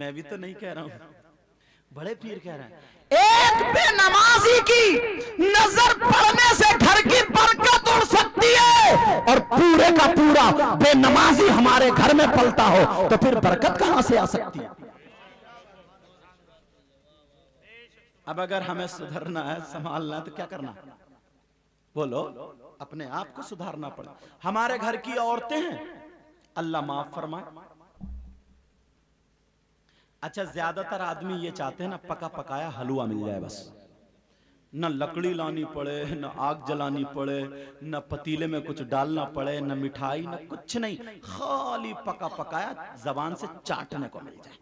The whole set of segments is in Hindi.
मैं भी तो नहीं कह रहा हूं, बड़े पीर कह रहे हैं। एक बेनमाजी की नजर पड़ने से घर की बरकत उड़ सकती है, और पूरे का पूरा बेनमाजी हमारे घर में पलता हो तो फिर बरकत कहां से आ सकती है। अब अगर हमें सुधरना है, संभालना है, तो क्या करना? बोलो, अपने आप को सुधारना पड़े। हमारे घर की औरतें हैं, अल्लाह माफ फरमाए। अच्छा, ज्यादातर आदमी ये चाहते हैं ना, पका पकाया हलवा मिल जाए बस, न लकड़ी लानी पड़े, न आग जलानी पड़े, न पतीले में कुछ डालना पड़े, न मिठाई, न कुछ नहीं, खाली पका पकाया जबान से चाटने को मिल जाए।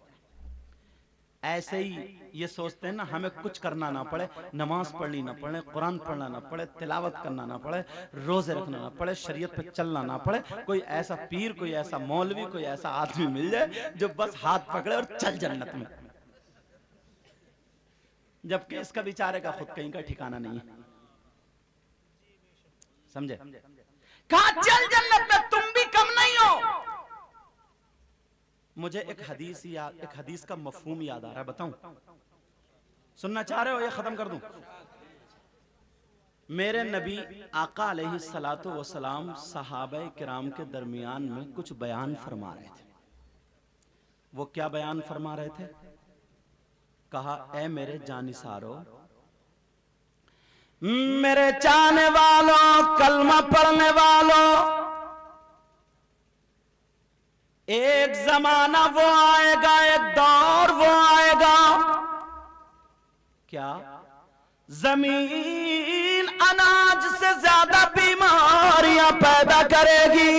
ऐसे ही ये सोचते हैं ना, हमें कुछ करना ना पड़े, नमाज पढ़नी ना पड़े, कुरान पढ़ना ना पड़े, तिलावत करना ना पड़े, रोजे रखना ना पड़े, शरीयत पे चलना ना पड़े, कोई ऐसा पीर, कोई ऐसा मौलवी, कोई ऐसा आदमी मिल जाए जो बस हाथ पकड़े और चल जन्नत में। जबकि इसका बेचारे का खुद कहीं का ठिकाना नहीं है, समझे? कहा चल जन्नत में, तुम भी कम नहीं हो। मुझे एक हदीस का मफहूम याद आ रहा है, बताऊं? सुनना चाह रहे हो? ये खत्म कर दूं। मेरे नबी आका अलैहिस्सलातु वस्सलाम सहाबा किराम के दरमियान में कुछ बयान फरमा रहे थे। वो क्या बयान फरमा रहे थे? कहा, ए मेरे जानिसारो, मेरे चाहने वालों, कलमा पढ़ने वालों, एक जमाना वो आएगा, एक दौर वो आएगा, क्या? जमीन अनाज से ज्यादा बीमारियां पैदा करेगी,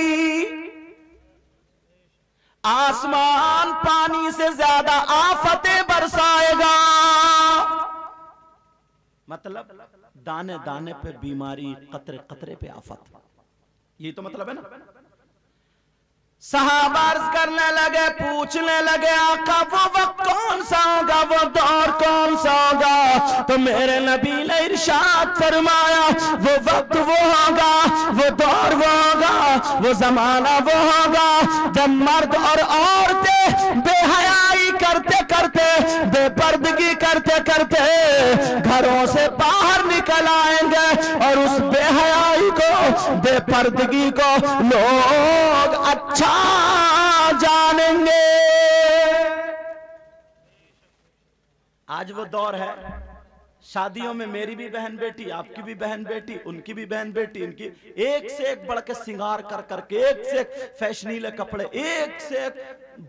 आसमान पानी से ज्यादा आफतें बरसाएगा। मतलब दाने दाने पे बीमारी, कतरे कतरे पे आफत, ये तो मतलब है ना। सहाबा अर्ज करने लगे, पूछने लगे, आका वो वक्त कौन सा होगा, वो दौर कौन सा होगा? तो मेरे नबी ने इरशाद फरमाया, वो वक्त वो होगा, वो दौर वो होगा, वो जमाना वो होगा जब मर्द और औरतें बेहयाई करते करते, बेपर्दगी करते करते घरों से बाहर निकल आएंगे, और उस बेहयाई को, बेपर्दगी को लोग अच्छा जानेंगे। आज वो दौर है, शादियों में मेरी भी बहन बेटी, आपकी भी बहन बेटी, उनकी भी बहन बेटी, इनकी एक से एक बढ़ के श्रृंगार कर करके, एक से एक फैशनीले कपड़े, एक से एक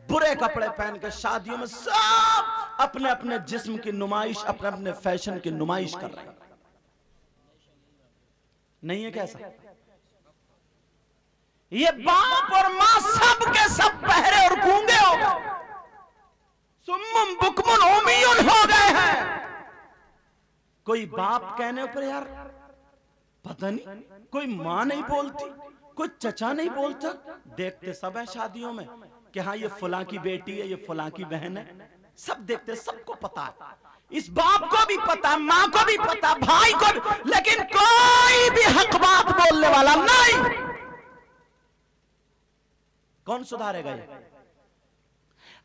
बुरे कपड़े पहन के शादियों में सब अपने अपने जिस्म की नुमाइश, अपने अपने फैशन की नुमाइश कर रहे हैं। नहीं है कैसा? ये बाप और मां सब के सब बहरे और गूंगे हो गए, सुम्मुम बुकमुन उम्मियुन हो गए हैं। कोई बाप कहने पर यार पता नहीं, कोई मां नहीं बोलती, कोई चचा नहीं बोलता। देखते सब है शादियों में कि हाँ ये फलां की बेटी है, ये फलां की बहन है, सब देखते, सबको पता है। इस बाप को भी पता, मां को भी पता, भाई को भी, लेकिन कोई भी हक बात बोलने वाला नहीं। कौन सुधारेगा ये?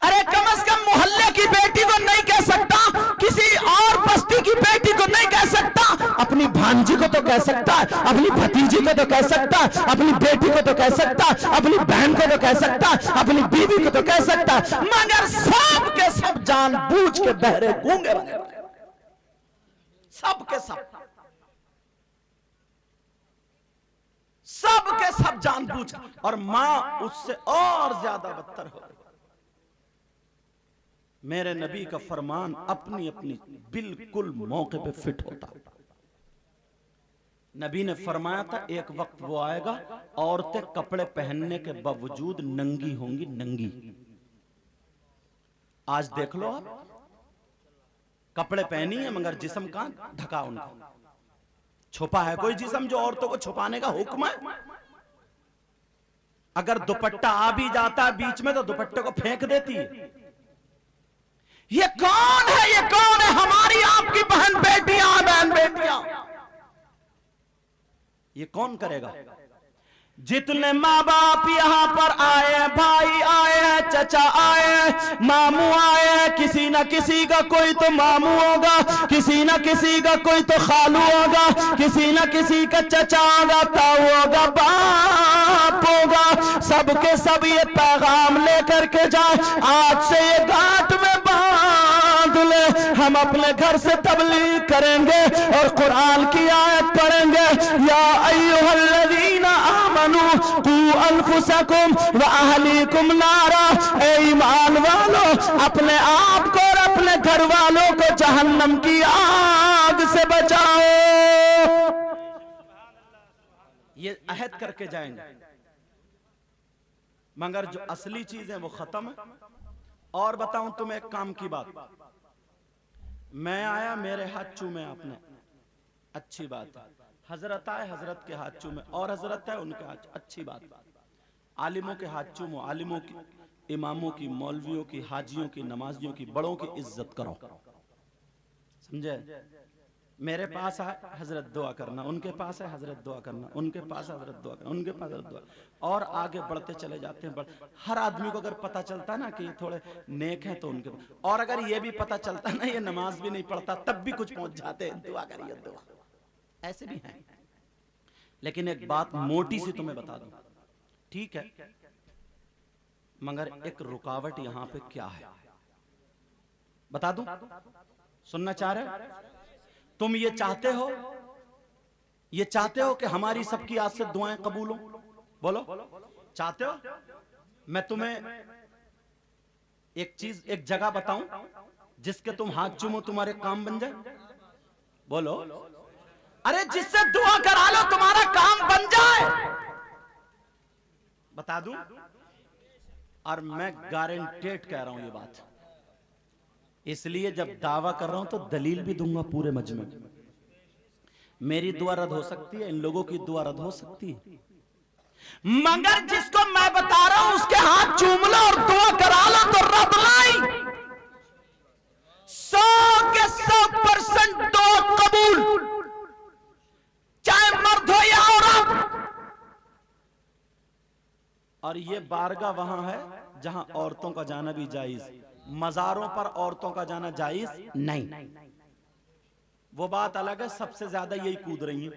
अरे कम से कम मोहल्ले की बेटी को नहीं कह सकता, किसी और बस्ती की बेटी को नहीं कह सकता, अपनी भांजी को तो कह सकता है, अपनी भतीजी को तो कह सकता है, अपनी बेटी को तो कह सकता है, अपनी बहन को तो कह सकता है, अपनी बीवी को तो कह सकता है, मगर सब के सब जानबूझ के बहरे गूंगे बने, सब के सब, सब के सब जानबूझ। और मां उससे और ज्यादा बदतर हो। मेरे नबी का फरमान अपनी अपनी बिल्कुल मौके पे फिट होता। नबी ने फरमाया था, एक वक्त वो आएगा, औरतें कपड़े पहनने के बावजूद नंगी होंगी, नंगी। आज देख लो आप, कपड़े पहनी है मगर जिस्म का ढका, उनका छुपा है। कोई जिस्म जो औरतों को छुपाने का हुक्म है? अगर दुपट्टा आ भी जाता है बीच में तो दुपट्टे को फेंक देती है। ये कौन है, ये कौन है? हमारी आपकी बहन बेटियां, बहन बेटियां, ये कौन करेगा? जितने माँ बाप यहाँ पर आए, भाई आए, चचा आए, मामू आए, किसी न किसी का कोई तो मामू होगा, किसी न किसी का कोई तो खालू होगा, किसी न किसी का चचा होगा, ताऊ होगा, बाप होगा, सबके सब ये पैगाम लेकर के जाए, आज से ये गांठ में बांध ले, हम अपने घर से तबलीग करेंगे और कुरान की आयत पढ़ेंगे, या अय्युहल्लज़ीना आमनू कू अनफुसकुम व अहलीकुम नारा, ए ईमान वालों, अपने आप को और अपने घर वालों को जहन्नम की आग से बचाओ। ये अहद करके जाएंगे, मगर जो असली चीज है वो खत्म है। और बताऊं तुम्हें एक काम की बात, मैं आया मेरे हाथ चूमे आपने, अच्छी बात है, हजरत आए हजरत के हाथ चूमे और हजरत है उनके हाथ, अच्छी बात, आलिमों के हाथ चूमो, आलिमों की, इमामों की, मौलवियों की, हाजियों की, नमाजियों की, बड़ों की इज्जत करो, समझे। मेरे पास है हजरत दुआ करना, उनके पास है हजरत दुआ करना, उनके पास हजरत दुआ करना, उनके पास हजरत दुआ, और आगे बढ़ते चले जाते हैं। हर आदमी को अगर पता चलता ना कि ये थोड़े नेक हैं तो उनके, और अगर ये भी पता चलता ना ये नमाज भी नहीं पढ़ता तब भी कुछ पहुंच जाते हैं, दुआ करिए दुआ, ऐसे भी हैं। लेकिन एक बात मोटी सी तुम्हें बता दूं, ठीक है, मगर एक रुकावट यहां पे क्या है बता दूं, सुनना चाह रहे? तुम ये चाहते हो कि हमारी सबकी आज से दुआएं कबूल हो, बोलो चाहते हो? मैं तुम्हें एक चीज, एक जगह बताऊं जिसके तुम हाथ चूमो तुम्हारे काम बन जाए, बोलो। अरे जिससे दुआ करा लो तुम्हारा काम बन जाए, बता दूं, और मैं गारंटेड कह रहा हूं ये बात, इसलिए जब दावा कर रहा हूं तो दलील भी दूंगा पूरे मजमे में। मेरी दुआ रद्द हो सकती है, इन लोगों की दुआ रद्द हो सकती है, मगर जिसको मैं बता रहा हूं उसके हाथ चूम लो और दुआ करा लो तो रब लाई 100 के 100% दुआ कबूल, चाहे मर्द हो या औरत। और ये बारगाह वहां है जहां औरतों का जाना भी जायज, मजारों पर औरतों का जाना जायज नहीं, वो बात अलग है। सबसे ज्यादा यही कूद रही हैं,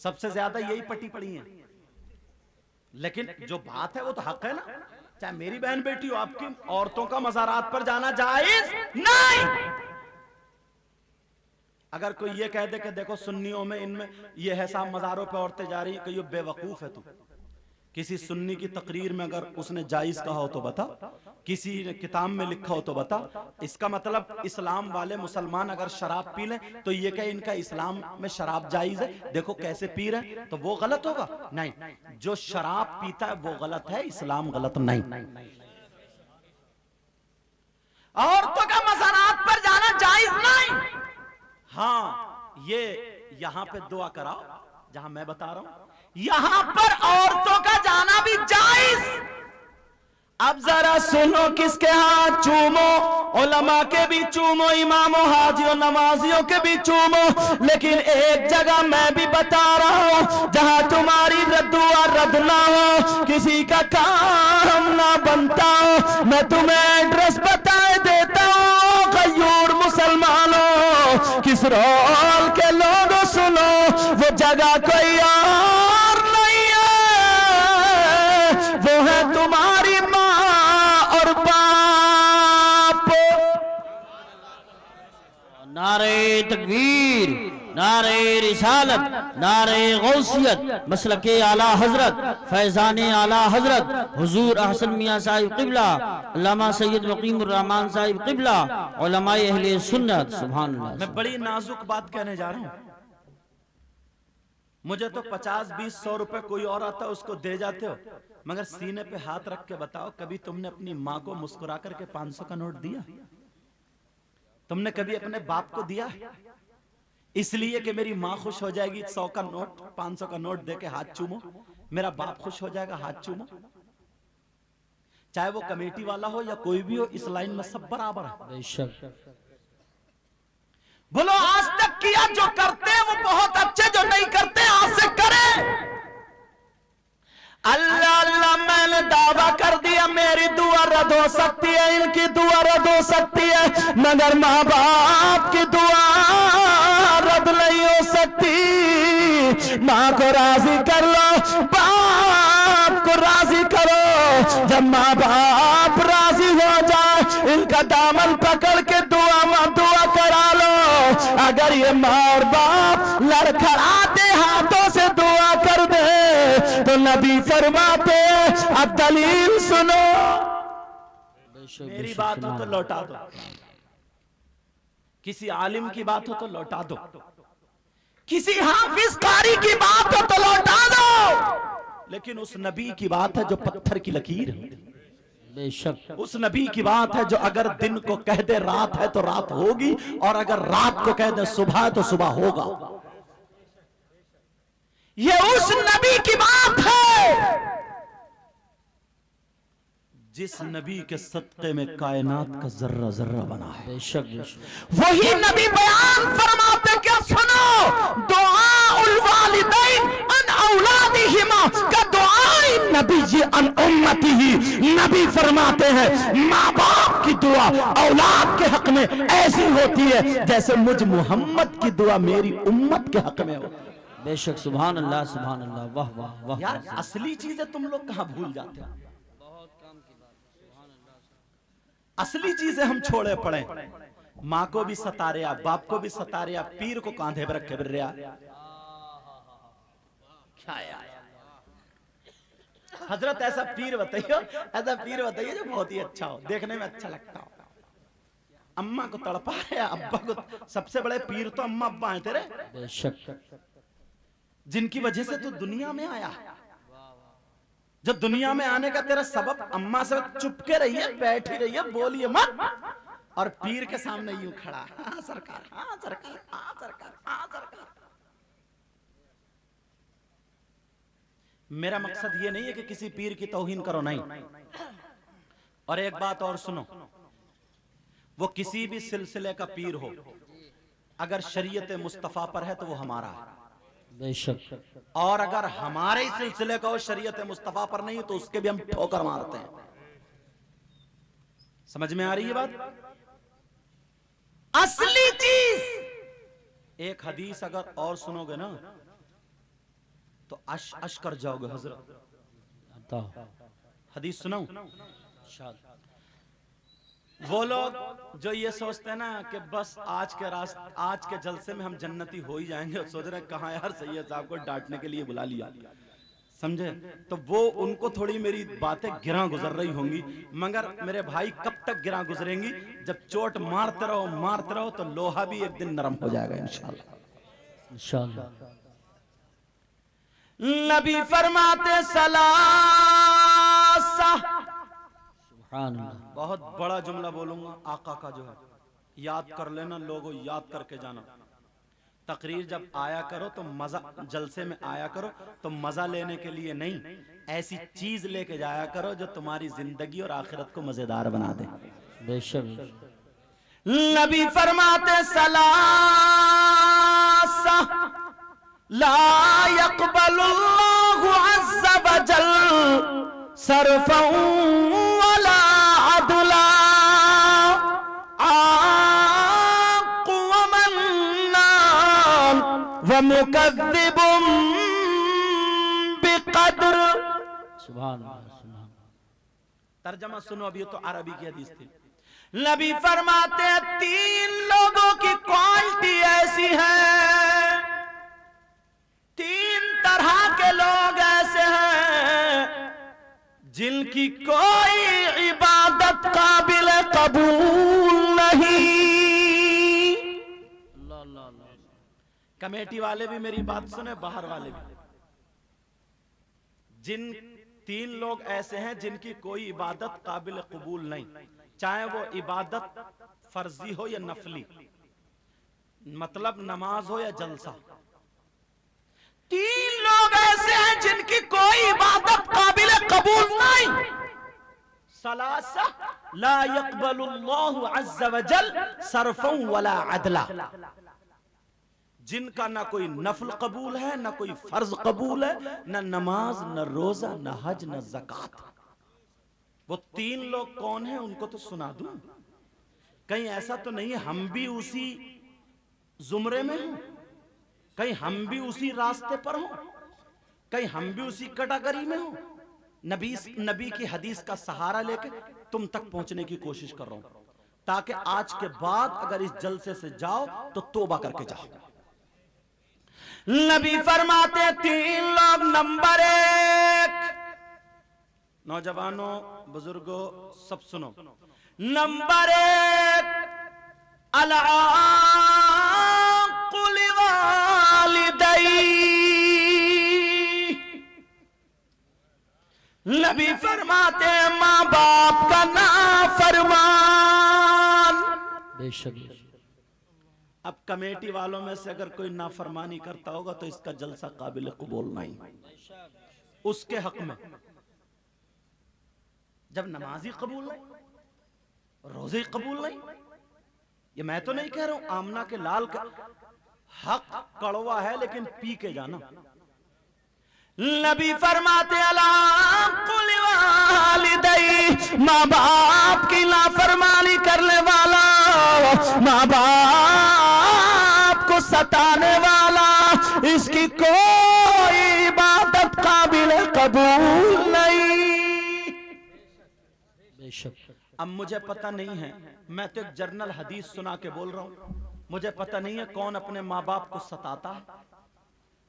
सबसे ज्यादा यही पटी पड़ी हैं, लेकिन जो बात है वो तो हक है ना, चाहे मेरी बहन बेटी हो, आपकी औरतों का मज़ारात पर जाना जायज नहीं। अगर कोई ये कह दे कि देखो सुन्नियों में इनमें ये है साहब मज़ारों पे औरतें जा रही, कि ये बेवकूफ है तू। किसी सुन्नी की तकरीर में अगर उसने जायज कहा हो तो बता, किसी ने किताब में लिखा हो तो बता। इसका मतलब इस्लाम वाले मुसलमान अगर शराब पी लें तो ये क्या इनका इस्लाम में शराब जायज है, देखो कैसे पी रहे हैं, तो वो गलत होगा? नहीं, जो शराब पीता है वो गलत है, इस्लाम गलत नहीं। औरतों का मज़ारात पर जाना जायज नहीं। हाँ, ये यहां पे दुआ कराओ जहां मैं बता रहा हूं, यहां पर औरतों का जाना भी जायज। अब जरा सुनो, किसके हाथ चूमो, उलमा के भी चूमो, इमामों, हाजियों, नमाजियों के भी चूमो, लेकिन एक जगह मैं भी बता रहा हूं जहां तुम्हारी रद्दुआ रद्द ना हो, किसी का काम ना बनता हो। मैं तुम्हें एड्रेस बताए देता हूं, गयूर मुसलमानों, किस रोल के लोग सुनो, वो जगह कोई और नहीं है, वो है तुम्हारी नारे तकबीर, नारे रिसालत, नारे गौसियत, मसलके आला हजरत, फैजाने आला हजरत हुजूर अहसन मियां साहिब क़िबला, अल्लामा सैयद मुक़ीमुर रहमान साहिब क़िबला, उलमाए अहले सुन्नत। सुभान अल्लाह। मैं बड़ी नाजुक बात कहने जा रहा हूं। मुझे तो 50, 20, 100 रुपए कोई और आता है उसको दे जाते हो, मगर सीने पे हाथ रख के बताओ, कभी तुमने अपनी माँ को मुस्कुरा करके 500 का नोट दिया? तुमने कभी अपने बाप को दिया? इसलिए कि मेरी माँ खुश हो जाएगी, 100 का नोट, 500 का नोट देके हाथ चूमो, मेरा बाप खुश हो जाएगा, हाथ चूमो। चाहे वो कमेटी वाला हो या कोई भी हो, इस लाइन में सब बराबर है। बेशक। बोलो आज तक किया, जो करते हैं वो बहुत अच्छे, जो नहीं करते आज से करें। अल्लाह अल्लाह मैंने दावा कर दिया मेरी दुआ रद्द हो सकती है, इनकी दुआ रद्द हो सकती है, मगर माँ बाप की दुआ रद्द नहीं हो सकती। माँ को राजी कर लो, बाप को राजी करो। जब माँ बाप राजी हो जाए इनका दामन पकड़ के दुआ करा लो। अगर ये माँ और बाप लड़खड़ाते हाथों से दुआ कर दे तो नबी फरमाते अब दलील सुनो। मेरी बात हो तो लौटा दो, किसी आलिम की बात हो तो लौटा दो, किसी हाफिज कारी की बात हो तो लौटा दो, लेकिन उस नबी की बात है जो पत्थर की लकीर है। बेशक उस नबी की बात है जो अगर दिन को कह दे रात है तो रात होगी, और अगर रात को कह दे सुबह है तो सुबह होगा। ये उस नबी की बात है जिस नबी के सदक़े में कायनात का जर्रा जर्रा बना है। बेशक वही नबी बयान फरमाते क्या सुनो, दुआउल वालिदैन अन औलादिहिमा का दुआई नबी जी अन उम्मतिही। नबी फरमाते हैं माँ बाप की दुआ औलाद के हक में ऐसी होती है जैसे मुझ मोहम्मद की दुआ मेरी उम्मत के हक में हो। बेशक सुभान अल्लाह सुभान अल्लाह, वाह वाह वाह। यार असली चीजें तुम लोग कहां भूल जाते हो, असली चीजें हम छोड़े पड़े। माँ को भी सता रहा, बाप को भी सता रहा, पीर को कांधे पर रखे फिर रहा। क्या यार हजरत ऐसा पीर बताइए, ऐसा पीर बताइए जो बहुत ही अच्छा हो, देखने में अच्छा लगता हो। अम्मा को तड़पा रहे, अब्बा को। सबसे बड़े पीर तो अम्मा अब्बा हैं तेरे, बेशक जिनकी वजह से तू दुनिया में आया। जब दुनिया में आने का तेरा सबब अम्मा से चुपके रहिए, बैठी रहिए, बोलिए मत, और पीर के सामने यूं खड़ा, हाँ सरकार, हाँ सरकार, हाँ सरकार, हाँ सरकार। मेरा मकसद ये नहीं है कि किसी पीर की तौहीन करो, नहीं। और एक बात और सुनो, वो किसी भी सिलसिले का पीर हो, अगर शरीयत मुस्तफा पर है तो वो हमारा है। बेशक। और अगर हमारे सिलसिले का शरीयत मुस्तफा पर नहीं तो उसके भी हम ठोकर मारते हैं। समझ में आ रही है बात? असली चीज एक हदीस अगर और सुनोगे ना तो अश कर जाओगे। हजरत हदीस सुनाऊं? वो लोग जो ये सोचते हैं ना कि बस आज के जलसे में हम जन्नती हो ही जाएंगे, और सोच रहे हैं कहाँ यार सैयद साहब को डांटने के लिए बुला लिया, समझे? तो वो उनको थोड़ी मेरी बातें गिरा गुजर रही होंगी, मगर मेरे भाई कब तक गिरा गुजरेंगी? जब चोट मारते रहो तो लोहा भी एक दिन नरम हो जाएगा इंशाल्लाह। इंशाल्लाह। नबी फरमाते सलासा, बहुत बड़ा जुमला बोलूंगा आका का जो है, याद कर लेना लोगों, याद करके जाना। तकरीर जब आया करो तो मजा, जलसे में आया करो तो मजा लेने के लिए नहीं, ऐसी चीज लेके जाया करो जो तुम्हारी जिंदगी और आखिरत को मजेदार बना दे। बेशक। नबी फरमाते सलासा ला यक़बलुल्लाहु अज़्ज़ा वजल सरफ़न वला अदला आक़ु व मन्नान व मुकज़्ज़िबुन बिक़द्र। सुभान अल्लाह सुभान। तर्जमा सुनो, अभी तो अरबी की हदीस थी। नबी फरमाते हैं 3 लोगों की क्वालिटी ऐसी है, 3 तरह के लोग ऐसे हैं जिनकी कोई इबादत काबिल कबूल नहीं। कमेटी वाले भी मेरी बात सुने, बाहर वाले भी। जिन 3 लोग ऐसे हैं जिनकी कोई इबादत काबिल कबूल नहीं, चाहे वो इबादत फर्जी हो या नफली, मतलब नमाज हो या जलसा। 3 लोग ऐसे हैं जिनकी कोई इबादत काबिल कबूल नहीं। सलासा ला यक़बलुल्लाहु अज़्ज़ा वजल सरफ़न वला अदला। जिनका ना कोई नफल कबूल है, ना कोई फर्ज कबूल है, ना नमाज, न रोजा, न हज, न ज़कात। वो 3 लोग कौन हैं उनको तो सुना दूं। कहीं ऐसा तो नहीं हम भी उसी जुमरे में हो, कहीं हम भी उसी रास्ते पर हो, कहीं हम भी उसी कैटेगरी में हो। नबी की हदीस का सहारा लेके तुम तक पहुंचने की कोशिश कर रहा हूं, ताकि आज के बाद अगर इस जलसे से जाओ तो तौबा करके जाओ। नबी फरमाते 3 लोग, नंबर 1, नौजवानों, बुजुर्गों, सब सुनो। नंबर 1, अल-आक़ुल वालिदै। नबी फरमाते माँ बाप का नाफरमान। बेशक। अब कमेटी वालों में से अगर कोई नाफरमानी करता होगा तो इसका जलसा काबिल कबूल नहीं। उसके हक में जब नमाजी कबूल नहीं, रोजे कबूल नहीं, ये मैं तो नहीं कह रहा हूं, आमना के लाल का हक कड़वा है लेकिन पी के जाना। नबी फरमाते अल-आक़ुल वालिदै, माँ बाप की नाफरमानी करने वाला, माँ बाप को सताने वाला, इसकी कोई इबादत काबिल कबूल नहीं। बेशक। अब मुझे पता नहीं है, मैं तो एक जर्नल हदीस सुना के बोल रहा हूं, मुझे पता नहीं है कौन अपने माँ बाप को सताता है,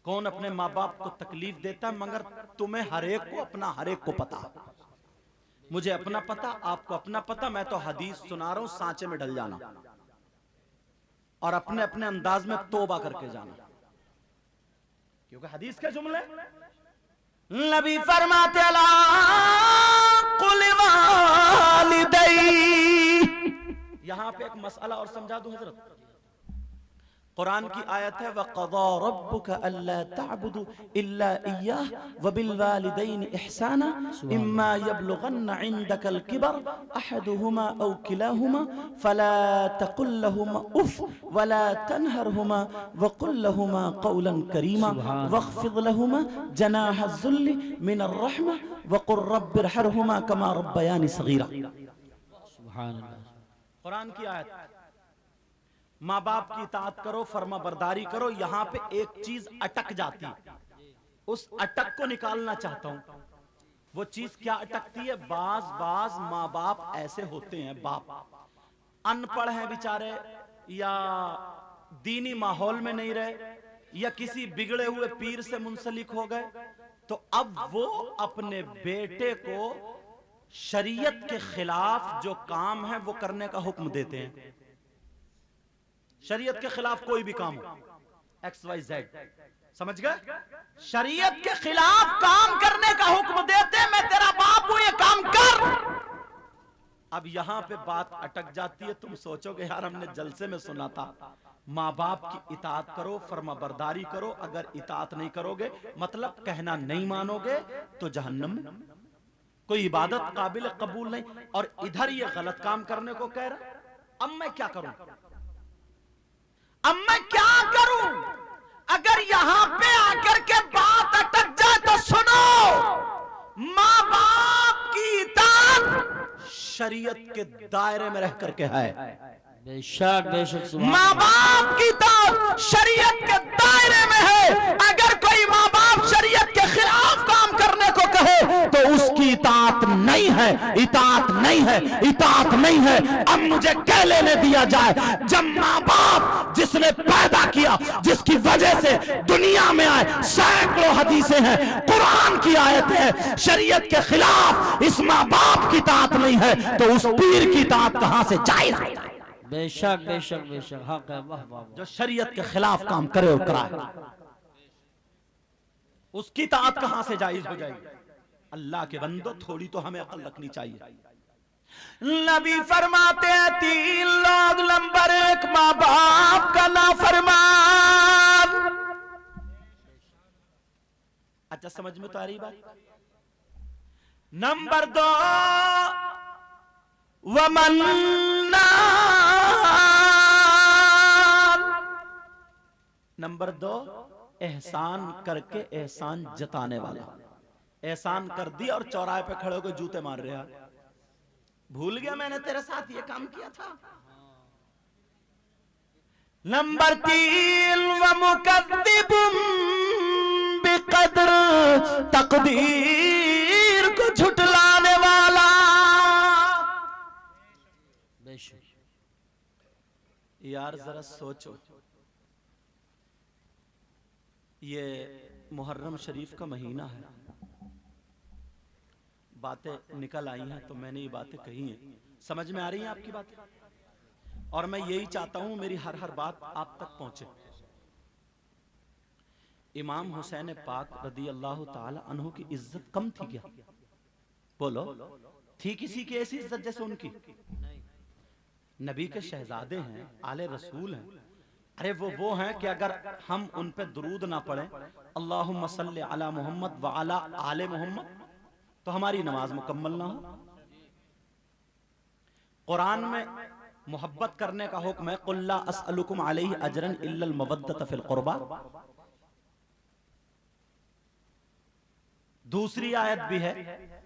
कौन अपने माँ बाप को तकलीफ देता है, मगर तुम्हें हर एक को अपना हर एक को पता। मुझे अपना पता, आपको अपना पता। मैं तो हदीस सुना रहा हूं, सांचे में ढल जाना और अपने अपने अंदाज में तौबा करके जाना, क्योंकि हदीस के जुमले। नबी फरमाते अल-आक़ुल वालिदै। यहां पे एक मसला और समझा दूं हजरत। कुरान की आयत है, वक़ज़ा रब्बुका अल्ला तअबुदू इल्ला इय्याह व बिल वालिदैनि इहसाना इम्मा यबलुगन्ना इंदकल किबर अहदुहुमा औ किलाहुमा फला तकुल लहुमा उफ वला तनहरहुमा वकुल लहुमा कौलन करीमा वख्फिद लहुमा जनाह ज़ुल्लि मिनर रहमा वकुर रब्बिरहमहुमा कमा रब्बयानी सगीरा। सुभान अल्लाह। कुरान की आयत। माँ बाप की इताअत करो, फर्मा बरदारी करो। यहां पे एक चीज अटक जाती, उस अटक को निकालना चाहता हूं। वो चीज क्या अटकती है? बाज माँ बाप ऐसे होते हैं, बाप अनपढ़ हैं बेचारे, या दीनी माहौल में नहीं रहे, या किसी बिगड़े हुए पीर से मुंसलिक हो गए, तो अब वो अपने बेटे को शरीयत के खिलाफ जो काम है वो करने का हुक्म देते हैं। शरीयत के खिलाफ कोई भी काम हो, XYZ, समझ गए? शरीयत के खिलाफ काम करने का हुक्म देते, मैं तेरा बाप हूं, ये काम कर। अब यहां पे बात अटक जाती है। तुम सोचोगे यार हमने जलसे में सुना था माँ बाप की इताअत करो, फर्मा बरदारी करो, अगर इताअत नहीं करोगे मतलब कहना नहीं मानोगे तो जहन्नम में, कोई इबादत काबिल कबूल नहीं। और इधर ये गलत काम करने को कह रहा। अब मैं क्या करूं? अब मैं क्या करूं? अगर यहां पे आकर के बात अटक जाए तो सुनो, माँ बाप की इताअत शरीयत के दायरे में रह करके है। बेशक बेशक। माँ बाप की इताअत शरीयत के दायरे में है। अगर कोई माँ बाप शरीयत के खिलाफ काम करने को कहे तो उसकी इताअत नहीं है, इताअत नहीं है, इताअत नहीं है। अब मुझे कह लेने दिया जाए, जब माँ बाप जिसने पैदा किया, जिसकी वजह से दुनिया में आए, सैकड़ों हदीसें हैं, कुरान की आयतें हैं, शरीयत के खिलाफ इस माँ बाप की इताअत नहीं है तो उस पीर की इताअत कहां से जायज है? बेशक बेशक बेशक। हक है। वाह वाह। जो शरीयत के खिलाफ काम करे और कराए, उसकी इताअत कहां से जायज हो जाएगी? अल्लाह के बंदो, थोड़ी तो हमें अकल रखनी चाहिए। नबी फरमाते हैं 3 लोग, नंबर 1 माँ बाप का नाफरमान। अच्छा, समझ में तो आ रही बात? नंबर 2 वमन्नान। नंबर 2, एहसान करके एहसान जताने वाला। एहसान कर दिया और चौराहे पे खड़े होकर जूते मार रहा, भूल गया मैंने तेरे साथ ये काम किया था। नंबर 3, व मुकद्दिबुम बिक़द्र, तकदीर को झुटलाने वाला। यार जरा सोचो, ये मुहर्रम शरीफ का महीना है, बातें निकल आई हैं तो मैंने ये बातें कही हैं, समझ में आ रही हैं आपकी बातें? और मैं यही चाहता हूं मेरी हर हर बात आप तक पहुंचे। इमाम हुसैन पाक रदी अल्लाह ताला अन्हु की इज्जत कम थी क्या? बोलो, थी किसी की ऐसी इज्जत जैसे उनकी? नबी के शहजादे हैं, आले रसूल हैं। अरे वो हैं कि अगर हम उन पे दुरूद ना पढ़ें, अल्लाहुम्मा सल्ली अला मोहम्मद व अला आले मोहम्मद, तो हमारी नमाज मुकम्मल ना हो। कुरान में मोहब्बत करने का हुक्म है, कुल ला अस्अलुकुम अलैहि अजरन इल्लल मवद्दत फिल कुर्बा। दूसरी आयत भी है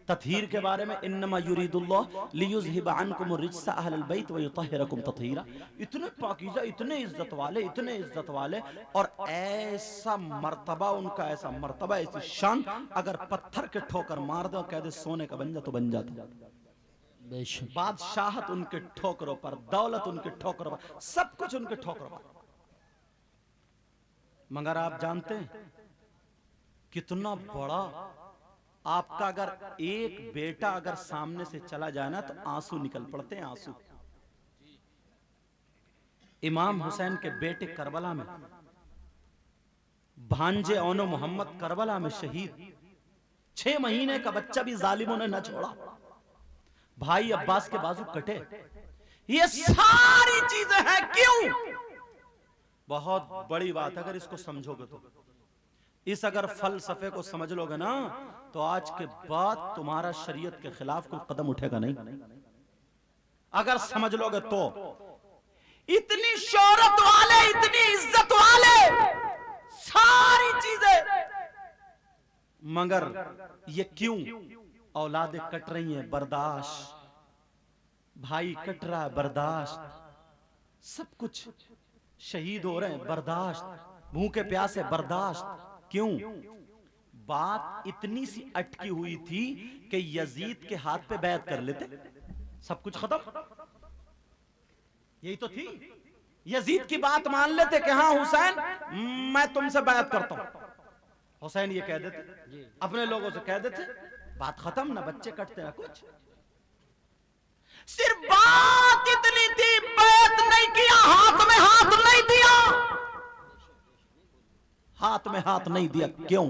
तत्हीर के बारे में, इन्नमा युरीदुल्लाह लियुज़हिबा अन्कुम रिज्सा अहलल बैत व युतहिरकुम तत्हीरा। इतने पाकीज़ा, इतने इज्जत वाले, इतने इज्जत वाले, और ऐसा मर्तबा उनका, ऐसा मर्तबा, ऐसी शान, अगर पत्थर के ठोकर मार दो, कह दे सोने का बन जा तो बन जाता। बादशाहत उनके ठोकरों पर, दौलत उनके ठोकरों पर, सब कुछ उनके ठोकरों पर। मगर आप जानते हैं कितना बड़ा, आपका अगर एक बेटा अगर सामने से चला जाए ना तो आंसू निकल पड़ते हैं, आंसू। इमाम हुसैन के बेटे करबला में, भांजे ओनो मोहम्मद करबला में शहीद, 6 महीने का बच्चा भी जालिमों ने न छोड़ा, भाई अब्बास के बाजू कटे। ये सारी चीजें हैं क्यों? बहुत बड़ी बात, अगर इसको समझोगे तो, इस अगर फलसफे को समझ लोगे ना, तो आज के बाद तुम्हारा शरीयत के खिलाफ कोई कदम उठेगा नहीं। अगर समझ लोगे तो, इतनी शोहरत वाले, इतनी इज्जत वाले, सारी चीजें, मगर ये क्यों? औलादें कट रही हैं, बर्दाश्त, भाई कट रहा है, बर्दाश्त, सब कुछ शहीद हो रहे हैं, बर्दाश्त, भूखे प्यासे बर्दाश्त। क्यों? बात इतनी सी अटकी हुई थी कि यजीद के हाथ पे बैत कर लेते, सब कुछ खत्म। यही तो थी, यजीद की बात मान लेते कि हाँ हुसैन मैं तुमसे बैत करता हूं, हुसैन ये कह देते, अपने लोगों से कह देते, बात खत्म, ना बच्चे कटते ना कुछ। सिर्फ बात इतनी थी, बैत नहीं किया, हाथ में हाथ नहीं दिया, हाथ में हाथ नहीं दिया। क्यों?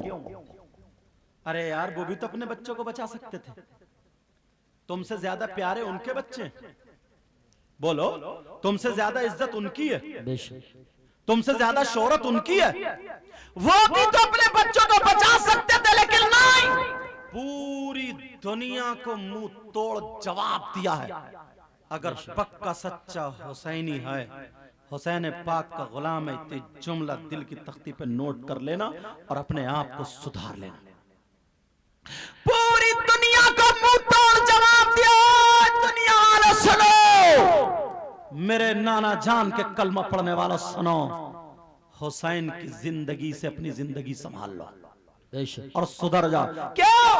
अरे यार वो भी तो अपने बच्चों को बचा सकते थे, तुमसे ज्यादा प्यारे उनके बच्चे, बोलो तुमसे ज्यादा इज्जत उनकी है, तुमसे ज्यादा शोहरत उनकी है, वो भी तो अपने बच्चों को बचा सकते थे, लेकिन नहीं, पूरी दुनिया को मुंह तोड़ जवाब दिया है। अगर पक्का सच्चा हुसैनी है, हुसैन पाक का गुलाम है, तो जुमला दिल की तख्ती पे नोट कर लेना और अपने आप को सुधार लेना। पूरी दुनिया को मुंह तोड़ जवाब दिया, दुनिया वाले सुनो, मेरे नाना जान के कलमा पढ़ने वाला सुनो, हुसैन की जिंदगी से अपनी जिंदगी संभाल लो और सुधर जाओ। क्यों?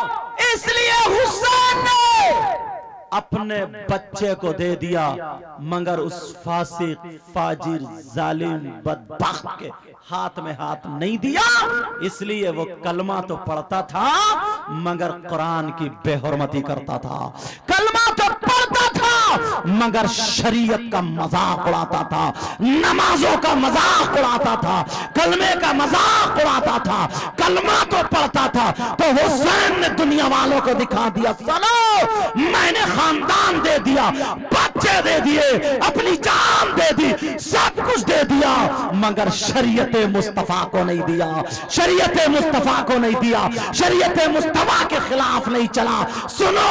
इसलिए हुसैन ने अपने बच्चे को दे दिया, मगर उस फासिक, फाजिर, जालिम, बदबख्त के हाथ में हाथ नहीं दिया। इसलिए वो कलमा तो पढ़ता था मगर कुरान की बेहुरमती करता था, कलमा तो पढ़ता था मगर शरीयत का मजाक उड़ाता था, नमाजों का मजाक उड़ाता था, कलमे का मजाक उड़ाता था, कलमा तो पढ़ता था। तो हुसैन ने दुनिया वालों को दिखा दिया, चलो मैंने खानदान दे दिया, बच्चे दे दिए, अपनी जान दे दी, सब कुछ दे दिया, मगर शरीयत मुस्तफा को नहीं दिया, शरीयत मुस्तफा को नहीं दिया, शरीयत मुस्तफा के खिलाफ नहीं चला। सुनो,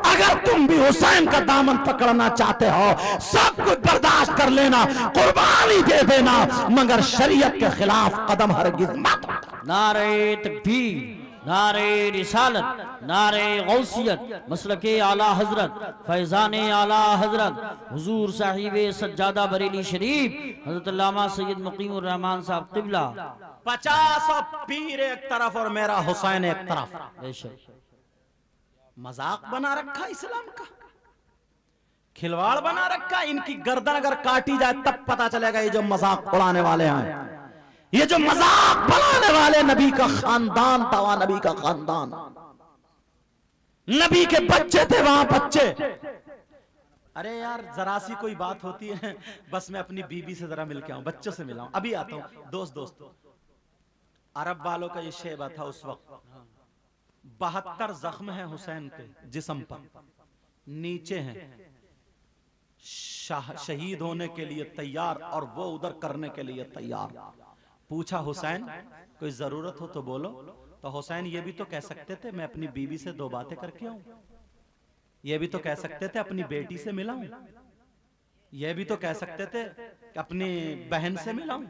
अगर तुम भी हुसैन का दामन पकड़ना चाहते हो, सब कुछ बर्दाश्त कर लेना, कुर्बानी दे देना, मगर शरीयत के खिलाफ कदम हरगिज मत। नारे तकबीर, नारे रिसालत, नारे गौसियत, मसलके आला हजरत, फैजाने आला हजरत हुजूर साहिब सज्जादा बरेली शरीफ हजरत अल्लामा सैयद मुकीमुर रहमान साहब क़िबला। 50 पीर एक तरफ और मेरा हुसैन एक तरफ। बेशक मजाक बना रखा इस्लाम का, खिलवाड़ बना रखा। इनकी गर्दन अगर काटी जाए तब पता चलेगा ये जो मजाक उड़ाने वाले हैं, ये जो मजाक बनाने वाले नबी का खानदान था, वहां नबी का खानदान, नबी के बच्चे थे वहां बच्चे। अरे यार जरा सी कोई बात होती है, बस मैं अपनी बीबी से जरा मिल के आऊं, बच्चों से मिलाऊं, अभी आता हूं। दोस्त अरब वालों का ये शेबा था उस वक्त। 72 जख्म है हुसैन के जिस्म पर, नीचे हैं शहीद होने के लिए तैयार और वो उधर करने के लिए तैयार। पूछा हुसैन कोई जरूरत हो तो बोलो, तो हुसैन ये भी तो कह सकते थे मैं अपनी बीवी से 2 बातें करके आऊं, ये भी तो कह सकते थे अपनी बेटी से मिलाऊं, ये भी तो कह सकते थे कि अपनी बहन से मिलाऊं,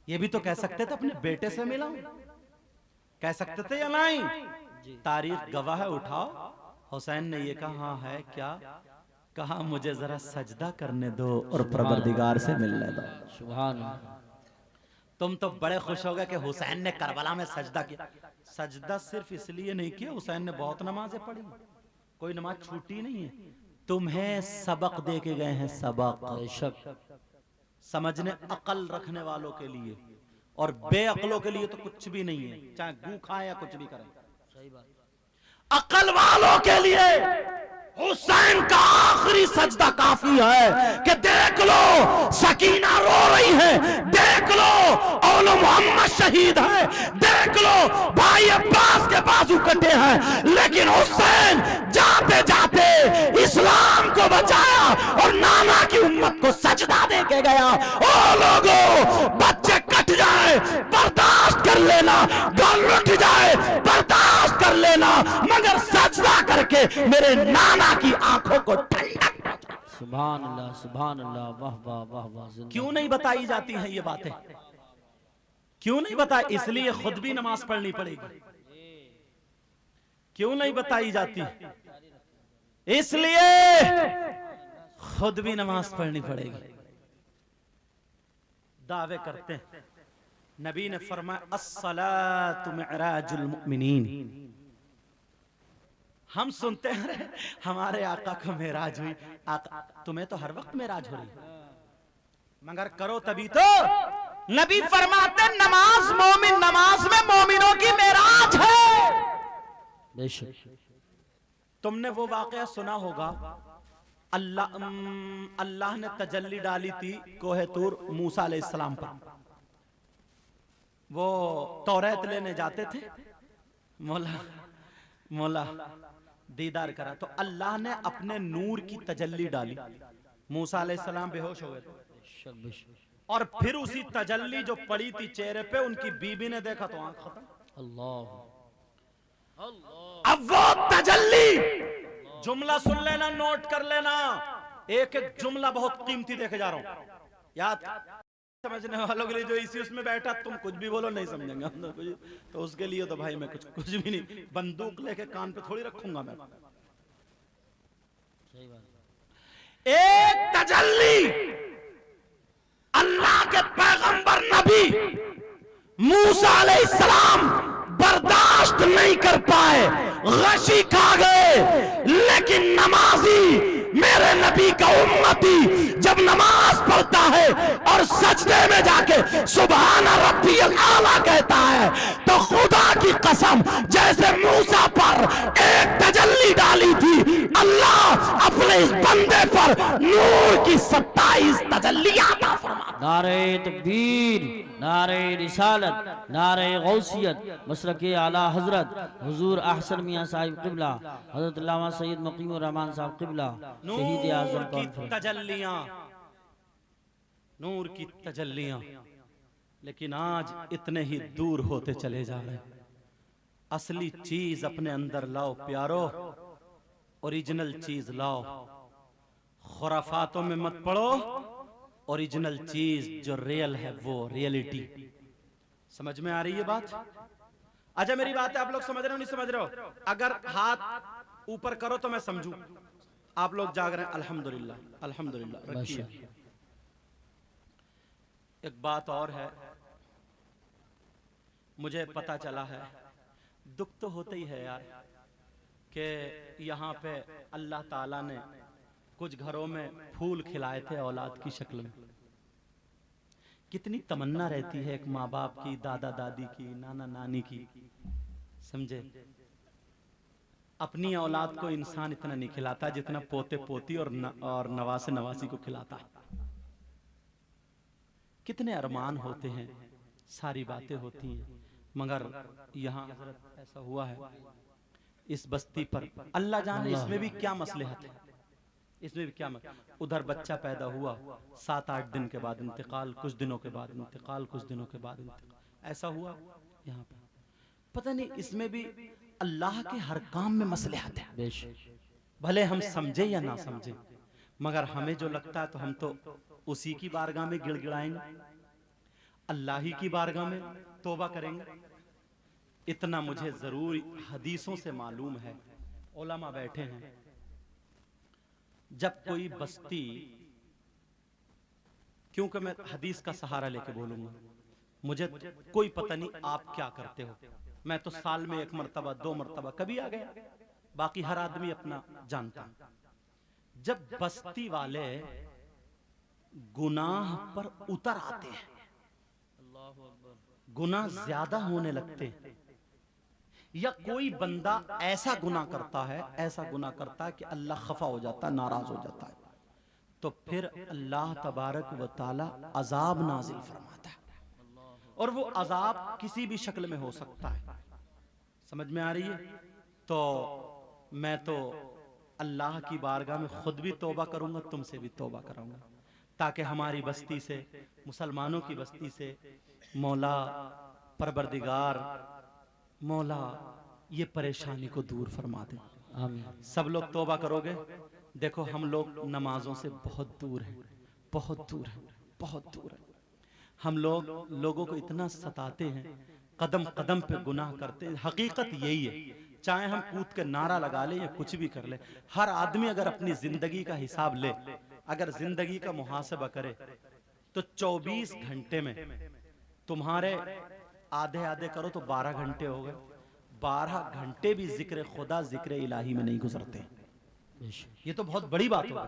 ये भी तो कह सकते थे अपने बेटे से मिलाऊं, कह सकते थे या नहीं? तारीख गवाह है, उठाओ। हुसैन ने ये कहा हाँ है क्या? कहा मुझे जरा सजदा करने दो और परवरदिगार से मिलने दो। सुभान अल्लाह। तुम तो बड़े खुश हो गए कि हुसैन ने करबला में सजदा किया। सजदा सिर्फ इसलिए नहीं किया, हुसैन ने बहुत नमाजें पढ़ी, कोई नमाज छूटी नहीं है। तुम्हें सबक दे के गए हैं, सबक समझने अकल रखने वालों के लिए, और बेअकलों के लिए तो कुछ भी नहीं है, चाहे गू खाए या कुछ भी करें। सही बात। अकल वालों के लिए हुसैन का आखिरी सजदा काफी है कि देख लो सकीना रो रही है, देख लो औलो मोहम्मद शहीद है, देख लो भाई अब्बास के बाजू कटे हैं, लेकिन हुसैन जाते जाते इस्लाम को बचाया और नाना की उम्मत को सजदा दे के गया। ओ लोगों, बच्चे कट जाए बर्दाश्त कर लेना, गल उठ जाए बर्दाश्त कर लेना, मगर सजदा करके मेरे नाना की आंखों को ठंडक। सुभान अल्लाह, सुभान अल्लाह, वाह वाह वाह वाह। क्यों नहीं बताई जाती हैं ये बातें? क्यों नहीं बताई? इसलिए खुद भी नमाज पढ़नी पड़ेगी। क्यों नहीं बताई जाती? इसलिए खुद भी नमाज पढ़नी पड़ेगी। दावे करते हैं, नबी ने फरमाया अस्सलातु मिअराजुल मुमिनीन। हम सुनते हैं हमारे आका को मेराज हुई। आका तुम्हें तो हर वक्त मेराज हो रही है, मगर करो तभी तो। नबी फरमाते नमाज मोमिन, नमाज में मोमिनों की मेराज है। बेशक। तुमने वो वाकया सुना होगा, अल्लाह ने तजल्ली डाली थी कोहे तूर मूसा अलैहिस्सलाम पर। वो तौरात लेने जाते थे, मौला दीदार करा तो अल्लाह ने अपने नूर की तजल्ली डाली। मूसा अलैहिस्सलाम बेहोश हो गए थे, और फिर उसी तजल्ली जो पड़ी थी चेहरे पे, उनकी बीबी ने देखा तो आंख खत्म। अल्लाह। अब वो तजल्ली, जुमला सुन लेना, नोट कर लेना, एक एक जुमला बहुत कीमती देखे जा रहा हूं, याद समझने वालों के लिए। जो इसी उसमें बैठा, तुम कुछ भी बोलो नहीं समझेंगे हम तो उसके लिए तो भाई मैं कुछ भी नहीं, बंदूक लेके कान पे थोड़ी रखूंगा मैं। सही बात। एक तजल्ली अल्लाह के पैगंबर नबी मूसा अलैहिस्सलाम बर्दाश्त नहीं कर पाए, गशी खा गए। लेकिन नमाजी मेरे नबी का उम्मती जब नमाज पढ़ता है और सजदे में जाके सुभान रब्बियल आला कहता है, तो खुदा की कसम जैसे मूसा पर एक तजल्ली डाली थी, अल्लाह अपने इस बंदे पर नूर की 27 तजल्लियां अता फरमा। नारे तकबीर, नारे रिसालत, नारे गौसियत, मसलके आला हजरत हुजूर अहसन मियां साहिब क़िबला, हजरत अल्लामा सैयद मुकीमुर रहमान साहब क़िबला, शहीद आज़म नूर की कौन तजल्लियां, नूर की तजल्लियां। लेकिन आज इतने ही दूर होते चले जा रहे हैं। असली चीज अपने अंदर लाओ प्यारो, ओरिजिनल चीज लाओ। खुराफातों में मत पड़ो, ओरिजिनल चीज जो रियल है वो रियलिटी। समझ में आ रही है बात? अच्छा मेरी बात है, आप लोग समझ रहे हो नहीं समझ रहे हो? अगर हाथ ऊपर करो तो मैं समझू। आप लोग जाग रहे हैं, अल्हम्दुलिल्लाह अल्हम्दुलिल्लाह। रखिए। एक बात और है, मुझे पता चला है, दुख तो होता ही है यार, कि यहाँ पे अल्लाह ताला ने कुछ घरों में फूल खिलाए थे औलाद की शक्ल में। कितनी तमन्ना रहती है एक माँ बाप की, दादा दादी की, नाना नानी की, समझे? अपनी औलाद को इंसान इतना नहीं खिलाता जितना पोते पोती और नवासे नवासी को खिलाता है। कितने अरमान होते हैं, सारी बातें होती हैं, मगर यहाँ हजरत ऐसा हुआ है इस बस्ती पर। अल्लाह जाने इसमें भी क्या मसलहत है, इसमें भी क्या उधर बच्चा पैदा हुआ, 7-8 दिन के बाद इंतकाल, कुछ दिनों के बाद इंतकाल, कुछ दिनों के बाद इंतकाल, ऐसा हुआ यहाँ पे। पता नहीं इसमें भी अल्लाह के हर काम में मसलहत है, भले हम समझे या ना समझे, मगर हमें जो लगता है तो हम तो उसी की बारगाह में गिड़गिड़ाएंगे, अल्लाह ही की बारगाह में तौबा करेंगे। इतना मुझे जरूर हदीसों से मालूम है, उलमा बैठे हैं, जब कोई बस्ती, क्योंकि मैं हदीस का सहारा लेके बोलूंगा, मुझे कोई पता नहीं आप क्या करते हो, मैं तो साल में 1 मरतबा 2 मरतबा कभी आ गया, बाकी हर आदमी अपना जानता। जब बस्ती वाले गुनाह पर उतर आते हैं, गुनाह ज्यादा होने लगते हैं, या कोई बंदा ऐसा गुनाह करता है, ऐसा गुनाह करता है कि अल्लाह खफा हो जाता है, नाराज हो जाता है, तो फिर अल्लाह तबारक व ताला अजाब नाजिल फरमाता है, और वो अजाब किसी भी शक्ल में हो सकता है। समझ में आ रही है? तो मैं तो अल्लाह की बारगाह में खुद भी तौबा करूंगा, तुमसे भी तौबा कराऊंगा, ताकि हमारी बस्ती से, मुसलमानों की बस्ती से मौला परवरदिगार मौला ये परेशानी को दूर फरमा दे। आमीन। सब लोग तौबा करोगे? देखो हम लोग नमाजों से बहुत दूर हैं, बहुत दूर हैं, बहुत दूर हैं। हम लोग लोगों को इतना सताते हैं, कदम कदम पे गुनाह करते हैं। हकीकत यही है, चाहे हम कूद के नारा लगा ले या कुछ भी कर ले, हर आदमी अगर अपनी जिंदगी का हिसाब ले, अगर जिंदगी का मुहासबा करे, तो 24 घंटे में तुम्हारे आधे आधे करो तो 12 घंटे हो गए। 12 घंटे भी जिक्र खुदा, जिक्र इलाही में नहीं गुजरते। ये तो बहुत बड़ी बात है,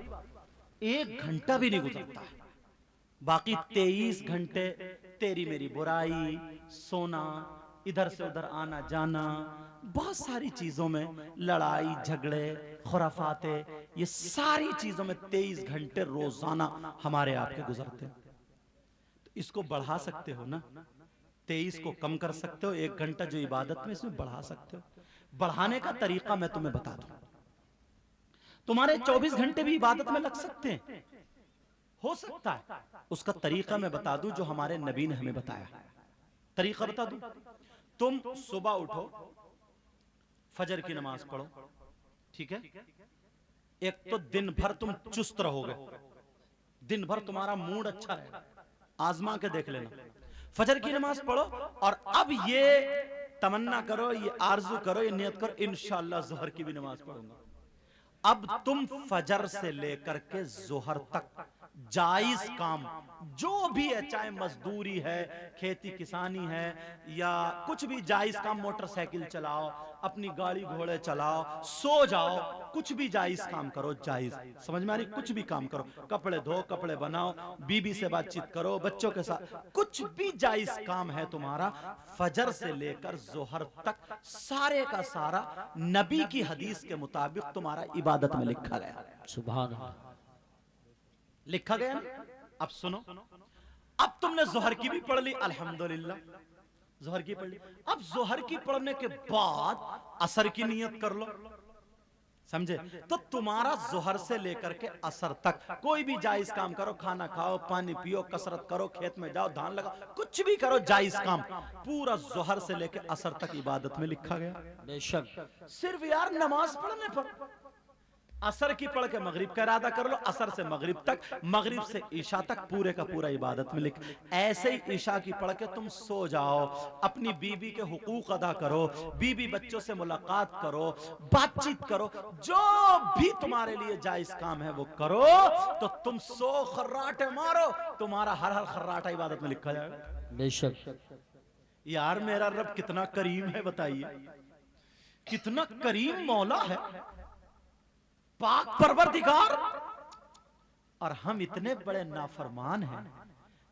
1 घंटा भी नहीं गुजरता। बाकी 23 घंटे तेरी मेरी बुराई, सोना, इधर से उधर आना जाना, बहुत सारी चीजों में लड़ाई झगड़े, खुराफाते, ये सारी चीजों में 23 घंटे रोजाना हमारे आपके गुजरते। तो इसको बढ़ा सकते हो ना, 23 को कम कर सकते हो, 1 घंटा जो इबादत में, इसमें बढ़ा सकते हो। बढ़ाने का तरीका मैं तुम्हें बता दूं, तुम्हारे 24 घंटे भी इबादत में लग सकते हैं, हो सकता है। उसका तरीका मैं बता दूं जो हमारे नबी ने हमें बताया। तरीका बता दूं, तुम सुबह उठो, फजर की नमाज पढ़ो, ठीक है? एक तो दिन भर तुम चुस्त रहोगे, दिन भर तुम्हारा मूड अच्छा रहेगा, आजमा के देख लेना। फजर की नमाज पढ़ो और अब ये तमन्ना करो, ये आरजू करो, ये नियत करो, इंशाअल्लाह जोहर की भी नमाज पढ़ूंगा। अब तुम फजर से लेकर के जोहर तक जायज काम जो भी है, चाहे मजदूरी है, खेती किसानी है, या कुछ भी जायज काम, मोटरसाइकिल चलाओ, अपनी गाड़ी घोड़े चलाओ, सो जाओ, कुछ भी जायज काम करो, जायज, समझ में आ रही? कुछ भी काम करो, कपड़े धो, कपड़े बनाओ, बीबी से बातचीत करो, बच्चों के साथ, कुछ भी जायज काम है तुम्हारा, फजर से लेकर जोहर तक सारे का सारा नबी की हदीस के मुताबिक तुम्हारा इबादत में लिखा गया। सुभान अल्लाह। लिखा गया ना? अब सुनो, अब तुमने जोहर की भी पढ़ ली, अल्हम्दुलिल्लाह, जोहर की पढ़ ली। अब जोहर की पढ़ने के बाद असर की नियत कर लो, समझे? तो तुम्हारा जोहर से लेकर के असर तक कोई भी जायज काम करो, खाना खाओ, पानी पियो, कसरत करो, खेत में जाओ, धान लगाओ, कुछ भी करो जायज काम, पूरा जोहर से लेकर असर तक इबादत में लिखा गया। बेशक। सिर्फ यार नमाज पढ़ने पर, असर की पढ़ के मगरिब का इरादा कर लो, असर से मगरिब तक, मगरिब से ईशा तक पूरे का पूरा इबादत में लिख। ऐसे ही ईशा की पढ़ के तुम सो जाओ, अपनी बीबी के हुकूक अदा करो, बीबी बच्चों से मुलाकात करो, बातचीत करो, जो भी तुम्हारे लिए जायज काम है वो करो, तो तुम 100 खर्राटे मारो, तुम्हारा हर हर खर्राटा इबादत में लिखा जाएगा। बेशक। यार मेरा रब कितना करीम है, बताइए, कितना करीम मौला है, पाक परवरदिगार, और हम इतने बड़े नाफरमान हैं,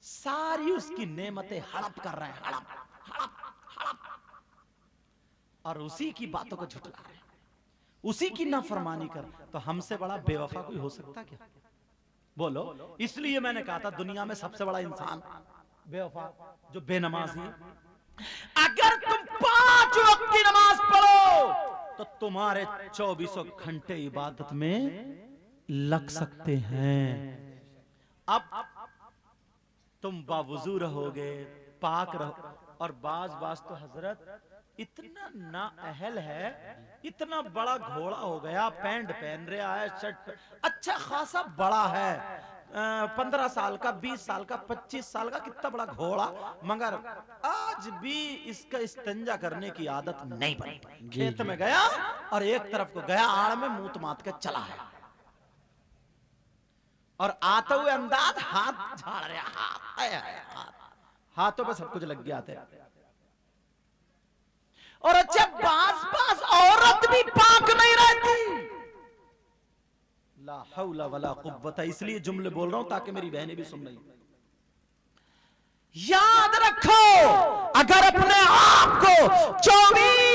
सारी उसकी नेमतें हड़प कर रहे हैं, हड़प हड़प हड़प, और उसी की बातों को झुठला रहे हैं, उसी की नाफरमानी कर। तो हमसे बड़ा बेवफा कोई हो सकता क्या? बोलो। इसलिए मैंने कहा था दुनिया में सबसे बड़ा इंसान बेवफा, जो बेनमाजी है। अगर तुम 5 वक्त की नमाज पढ़ो तो तुम्हारे 24 घंटे इबादत में लग सकते हैं। अब तुम बावुजू रहोगे, पाक रहो, और बाज तो हजरत इतना नाअहल है, इतना बड़ा घोड़ा हो गया, पैंट पहन रहा है, शर्ट अच्छा खासा बड़ा है, 15 साल का, 20 साल का, 25 साल का, कितना बड़ा घोड़ा, मगर आज भी इसका इस्तेंजा करने की आदत नहीं बनी। खेत में गया और एक तरफ को गया, आड़ में मुंह मात के चला है, और आते हुए अंदाज हाथ झाड़ रहा, हाथों पे सब कुछ लग गया थे। और अच्छा पास औरत भी पाक नहीं रहती। ला हौला वला कुव्वता, इसलिए जुमले बोल रहा हूं ताकि मेरी बहनें भी सुन रही। याद रखो, अगर अपने आप को 24